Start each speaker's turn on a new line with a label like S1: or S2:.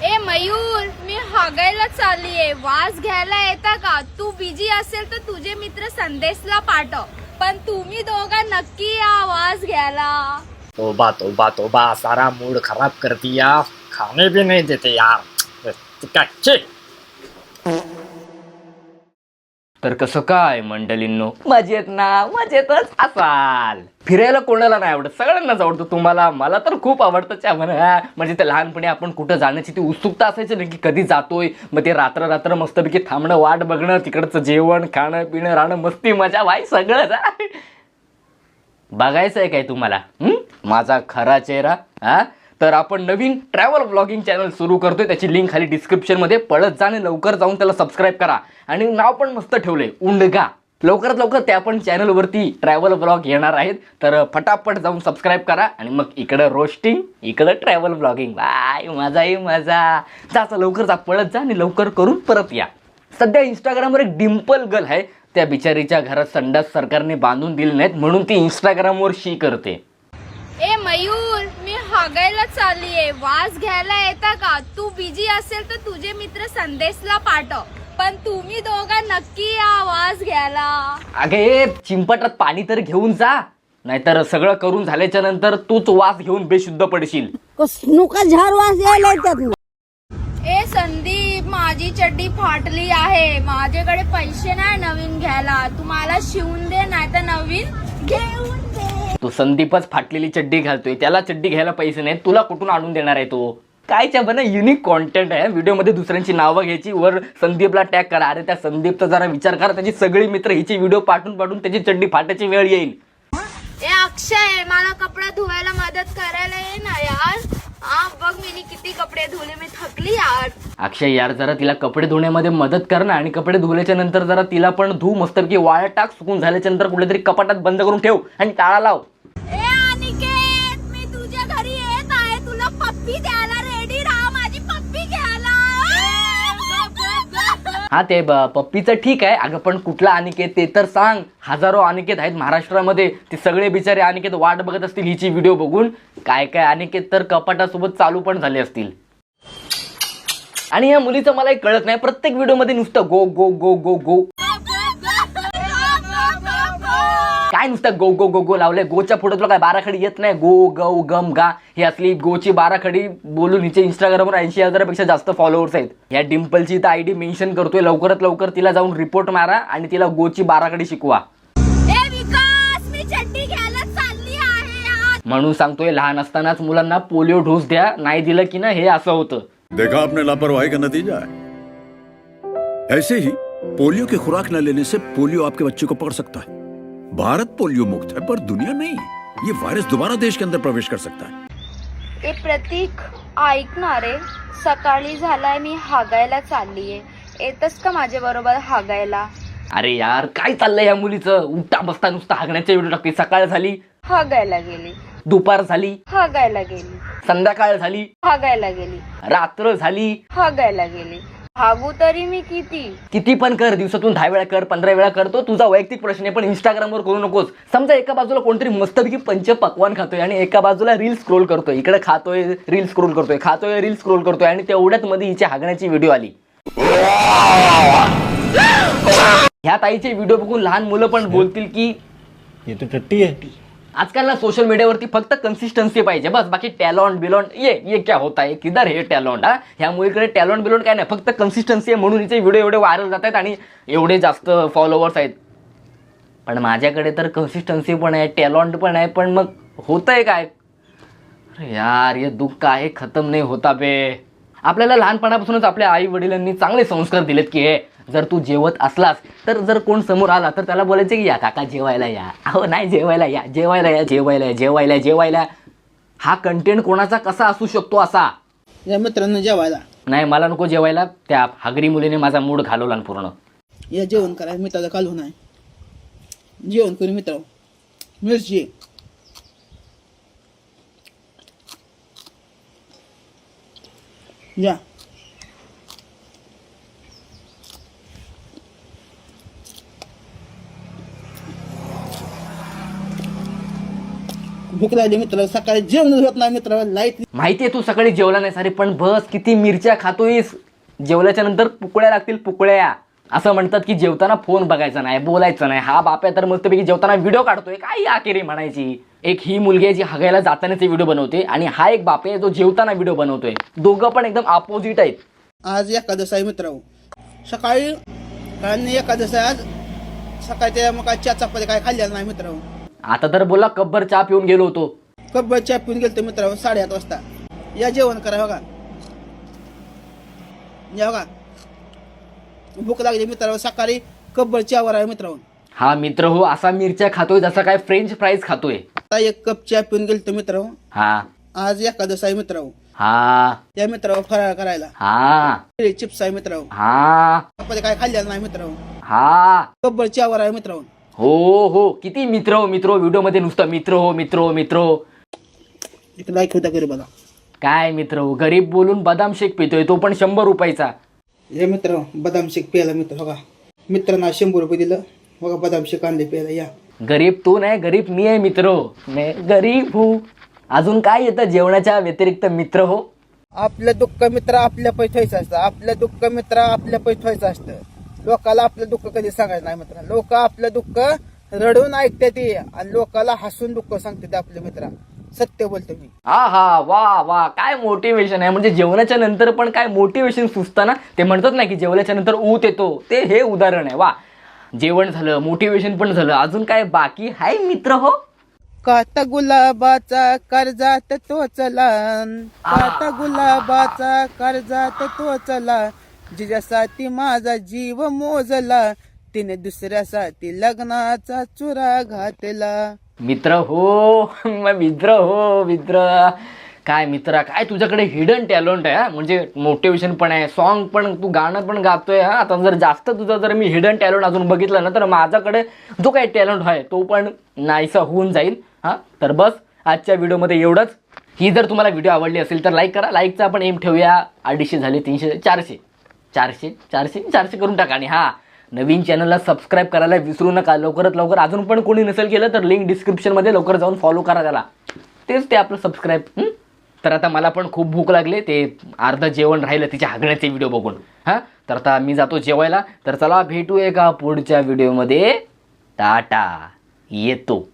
S1: ए मयूर, मी हागायला चाललीये, वास घ्यायला येता का? तू बिझी असेल तर तुझे मित्र संदेशला पाठव, पण तुम्ही दोघा नक्की या वास घ्यायला.
S2: तोबा सारा मूड खराब करती यार, खाने भी नहीं देते यार. कच्चे. तर कसं काय मंडळींनो, मजेत ना? मजेतच असाल. फिरायला कोणाला नाही आवडत? सगळ्यांनाच आवडतं. तुम्हाला, मला तर खूप आवडतं. म्हणजे ते लहानपणी आपण कुठं जाण्याची ती उत्सुकता असायची ना, की कधी जातोय, मग ते रात्र मस्तपैकी थांबणं, वाट बघणं, तिकडचं जेवण, खाणं पिणं, राहणं, मस्ती मजा, भाई सगळंच. बघायचं आहे काय तुम्हाला माझा खरा चेहरा? तर आपण नवीन ट्रॅव्हल व्लॉगिंग चॅनल सुरू करतोय. त्याची लिंक खाली डिस्क्रिप्शन मध्ये, पळत जा आणि लवकर जाऊन त्याला सबस्क्राईब करा. आणि नाव पण मस्त ठेवलंय, उंडगा. लवकरात लवकर त्या पण चॅनलवरती ट्रॅव्हल व्लॉग येणार आहेत. तर फटाफट जाऊन सबस्क्राईब करा. आणि मग इकडं रोस्टिंग, इकडं ट्रॅव्हल व्लॉगिंग. बाय, मजाही मजा. जा लवकर जा, पळत जा आणि लवकर करून परत या. सध्या इंस्टाग्रामवर एक डिम्पल गर्ल आहे. त्या बिचारीच्या घरात संडास सरकारने बांधून दिले नाहीत, म्हणून ती इंस्टाग्रामवर शी करते.
S1: ए मयूर, मी हागायला चाललीये, वास घ्यायला येता का? तू बिझी असेल तर तुझे मित्र संदेशला पाठव, पण तुम्ही दोघा नक्की या वास घ्यायला.
S2: अगे चिंपटात पाणी तर घेऊन जा, नाहीतर सगळं करून झाल्याच्या नंतर तूच वास घेऊन बेशुद्ध पडशील.
S3: नुका झार वास यायला येतात.
S1: ए संदीप, माझी चड्डी फाटली आहे, माझ्याकडे पैसे नाही नवीन घ्यायला, तुम्हाला शिवून दे नाही तर नवीन घेऊन दे.
S2: तो संदीपच फाटलेली चड्डी घालतोय, त्याला चड्डी घ्यायला पैसे नाहीत, तुला कुठून आणून देणार आहे तो? कायच्या बना युनिक कॉन्टेंट आहे. व्हिडिओमध्ये दुसऱ्यांची नावं घ्यायची, वर संदीपला टॅग करा. अरे त्या संदीपचा जरा विचार करा, त्याची सगळी मित्र हिची व्हिडिओ पाठवून त्याची चड्डी फाटायची वेळ येईल.
S1: ए अक्षय, मला कपडे धुवायला मदत करायला ये ना यार. बघ मी किती कपडे धुले, मी थकली यार.
S2: अक्षय यार, जरा तिला कपडे धुण्यामध्ये मदत कर ना. आणि कपडे धुल्याच्या नंतर जरा तिला पण धू मस्तपैकी, वाळत टाक. सुकून झाल्याच्या नंतर कुठेतरी कपाटात बंद करून ठेव आणि टाळा लाव.
S1: ए अनिकेत, मी तुझ्या घरी येत आहे, तुला पप्पी द्यायला रेडी राहा, माझी पप्पी घ्यायला.
S2: हा ते पप्पीचं ठीक आहे. अगं पण कुठला अनिकेत ते तर सांग. हजारो अनिकेत आहेत महाराष्ट्रामध्ये, ते सगळे बिचारे अनिकेत वाट बघत असतील हिची व्हिडिओ बघून. काय अनिकेत तर कपाटासोबत चालू पण झाले असतील. आणि या मुलीचं मला कळत नाही, प्रत्येक व्हिडिओमध्ये नुसतं गो गो गो गो गो, काय नुसतं गो गो गो गो लावलंय. गोच्या पुढे तुला काय बाराखडी येत नाही? गो गौ गम गा ही असली गोची बाराखडी बोलून हिचे इंस्टाग्रामवर 80,000पेक्षा जास्त फॉलोअर्स आहेत. या डिम्पलची तर आयडी मेन्शन करतोय, लवकरात लवकर तिला जाऊन रिपोर्ट मारा आणि तिला गोची बाराखडी शिकवा.
S1: ए विकास, मी चड्डी घ्यायला चालली आहे.
S2: म्हणून सांगतोय, लहान असतानाच मुलांना पोलिओ डोस द्या, नाही दिलं की ना हे असं होतं.
S4: देखा आपने लापरवाही का नतीजा है। ऐसे ही पोलियो की खुराक न लेने से पोलियो आपके बच्चे को पकड़ सकता है। भारत पोलियो मुक्त है, पर दुनिया नहीं। ये वायरस दोबारा देश के अंदर प्रवेश कर सकता है।
S1: ए प्रतीक, ऐकणार रे, सकाळी झालाय, मी हागायला चाललीये, येतस का माझ्या बरोबर हागायला?
S2: अरे यार, काय चाललंय या मुलीचं? उठता बसता नुसतं हागण्याच्या व्हिडिओ टाकते. सकाळ झाली,
S1: हागायला गेली,
S2: दुपार झाली,
S1: हागायला गेली,
S2: संध्याकाळ झाली,
S1: हागायला गेली,
S2: रात्र झाली,
S1: हागायला गेली. हागू तरी मी किती
S2: पण कर. दिवसातून 10 वेळा कर, 15 वेळा करतो, तुझा वैयक्तिक प्रश्न आहे, पण इंस्टाग्रामवर करू नकोस. समजा एका बाजूला कोणतरी मस्तपैकी पंच पकवान खातोय आणि एका बाजूला रील स्क्रोल करतोय. इकडे खातोय, रील स्क्रोल करतोय, खातोय, रील स्क्रोल करतोय, आणि तेवढ्यात मध्ये हिची हागण्याची व्हिडिओ आली. ह्या ताईचे व्हिडिओ बघून लहान मुलं पण बोलतील की
S5: ये तो टट्टी है.
S2: आजकाल ना सोशल मीडियावरती फक्त कन्सिस्टन्सी पाहिजे बस. बाकी टॅलेंट बिलॉन्ट ये क्या होता है, किधर हे टॅलेंट? ह्या मुलीकडे टॅलेंट बिलॉन्ट काय नाही, फक्त कन्सिस्टन्सी आहे, म्हणून हिचे व्हिडिओ एवढे व्हायरल जात आहेत आणि एवढे जास्त फॉलोअर्स आहेत. पण माझ्याकडे तर कन्सिस्टन्सी पण आहे, टॅलेंट पण आहे, पण मग होतंय काय? अरे यार, ये दुःख का आहे खतम नाही होता बे. आपल्याला लहानपणापासूनच आपल्या आई वडिलांनी चांगले संस्कार दिलेत की हे जर तू जेवत असलास तर जर कोण समोर आला तर त्याला बोलायचं की या काका जेवायला या, अहो नाही जेवायला या, जेवायला या, जेवायला या, जेवायला जेवायला. हा कंटेंट कोणाचा कसा असू शकतो असा?
S3: या मित्रांनो जेवायला
S2: नाही, मला नको जेवायला. त्या हागरी मुलीने माझा मूड घालवला पूर्ण.
S3: या जेवण करायला मित्राला काल होणार. जेवण करू मित्र. मिरची या भूक लागली मित्र, सकाळी जेवण होत नाही मित्र, लाईट
S2: माहितीये तू सकाळी जेवला नाही सारे, पण बस किती मिरच्या खातोयस. जेवल्याच्या नंतर पुकळ्या लागतील, पुकळ्या. असं म्हणतात की जेवताना फोन बघायचा नाही, बोलायचं नाही. हा बाप आहे तर मस्तपैकी जेवताना व्हिडिओ काढतोय, काय आकेरी म्हणायची. एक ही मुलगी आहे जी हगायला जातानाचे व्हिडिओ बनवते, आणि हा एक बाप आहे जो जेवताना व्हिडिओ बनवतोय. दोघं पण एकदम अपोजिट आहेत.
S3: आज एकादश आहे मित्र. सकाळी आणि एकादश आहे आज. सकाळी त्या मग काय चहा चपाती काय खाल्लेलं नाही मित्र.
S2: आता तर बोला कब्बर चहा पिऊन गेलो होतो.
S3: कब्बर चहा पिऊन गेलतो मित्र 8:30 वाजता. या जेवण करा बघा, या बघा. भूक लागली मित्र, सकाळी कब्बर चहावर आहे मित्र.
S2: हा मित्र हो असा मिरच्या खातोय जसा काय फ्रेंच फ्राईज खातोय.
S3: आता एक कप चहा पिऊन गेलतो मित्र.
S2: हा
S3: आज एकादश आहे मित्र.
S2: हा
S3: या मित्र फराळ करायला.
S2: हा
S3: चिप्स आहे मित्र.
S2: हा
S3: चपाती काय खाल्लेलं नाही मित्र.
S2: हा
S3: कब्बर चहावर आहे मित्र.
S2: हो हो किती मित्र हो मित्र, व्हिडिओ मध्ये नुसतं मित्र हो मित्र हो मित्र.
S3: एक लाईक होता गरीब बघा.
S2: काय मित्र हो, गरीब बोलून बदाम शेक पितोय, तो पण 100 रुपयाचा.
S3: हे मित्र बदाम शेक प्यायला मित्र. बघा मित्रांना 100 रुपये दिलं, बघा बदाम शेक आणले प्यायला. या
S2: गरीब तू नाही, गरीब मी आहे मित्र. मैं गरीब हूँ. अजून काय येतं जेवणाच्या व्यतिरिक्त मित्र हो.
S3: आपलं दुःख मित्र आपल्या पैठवायचं असतं. आपलं दुःख मित्र आपल्या पैठवायचं असतं. लोकाला आपलं दुःख कधी सांगायचं नाही मित्र. लोक आपलं दुःख रडून ऐकते ते, आणि लोकाला हसून दुःख सांगते ते आपले मित्र. सत्य बोलतो मी.
S2: हा हा वा वा काय मोटिवेशन आहे. म्हणजे जेवणाच्या नंतर पण काय मोटिवेशन सुचतं ना. ते म्हणतात ना की जेवल्याच्या नंतर ऊत येतो, ते हे उदाहरण आहे. वा, जेवण झालं, मोटिवेशन पण झालं, अजून काय बाकी हाय मित्र हो.
S3: काता गुलाबाचा कर्जात तो चला, काता गुलाबाचा कर्जात तो चला, जिच्यासाठी माझा जीव मोजला, तिने दुसऱ्यासाठी लग्नाचा चुरा घातला.
S2: मित्र हो मित्र हो मित्र. काय मित्रा, काय तुझ्याकडे हिडन टॅलेंट आहे. म्हणजे मोटिवेशन पण आहे, सॉन्ग पण, तू गाणं पण गातोय. हा आता जर जास्त तुझं जर मी हिडन टॅलेंट अजून बघितलं ना, तर माझ्याकडे जो काही टॅलेंट आहे तो पण नाहीसा होऊन जाईल. हा तर बस आजच्या व्हिडिओमध्ये एवढंच. ही जर तुम्हाला व्हिडिओ आवडली असेल तर लाईक करा. लाईकचा आपण एम ठेवूया 250 झाले, 300, 400 करून टाका. आणि हा नवीन चॅनलला सबस्क्राईब करायला विसरू नका. लवकरात लवकर, अजून पण कोणी नसेल केलं तर लिंक डिस्क्रिप्शनमध्ये लवकर जाऊन फॉलो करा त्याला. तेच ते आपलं सबस्क्राईब. तर आता मला पण खूप भूक लागले, ते अर्ध जेवण राहिलं तिच्या हागण्याचे व्हिडिओ बघून. हां तर आता मी जातो जेवायला. तर चला भेटू एका पुढच्या व्हिडिओमध्ये. टाटा, येतो.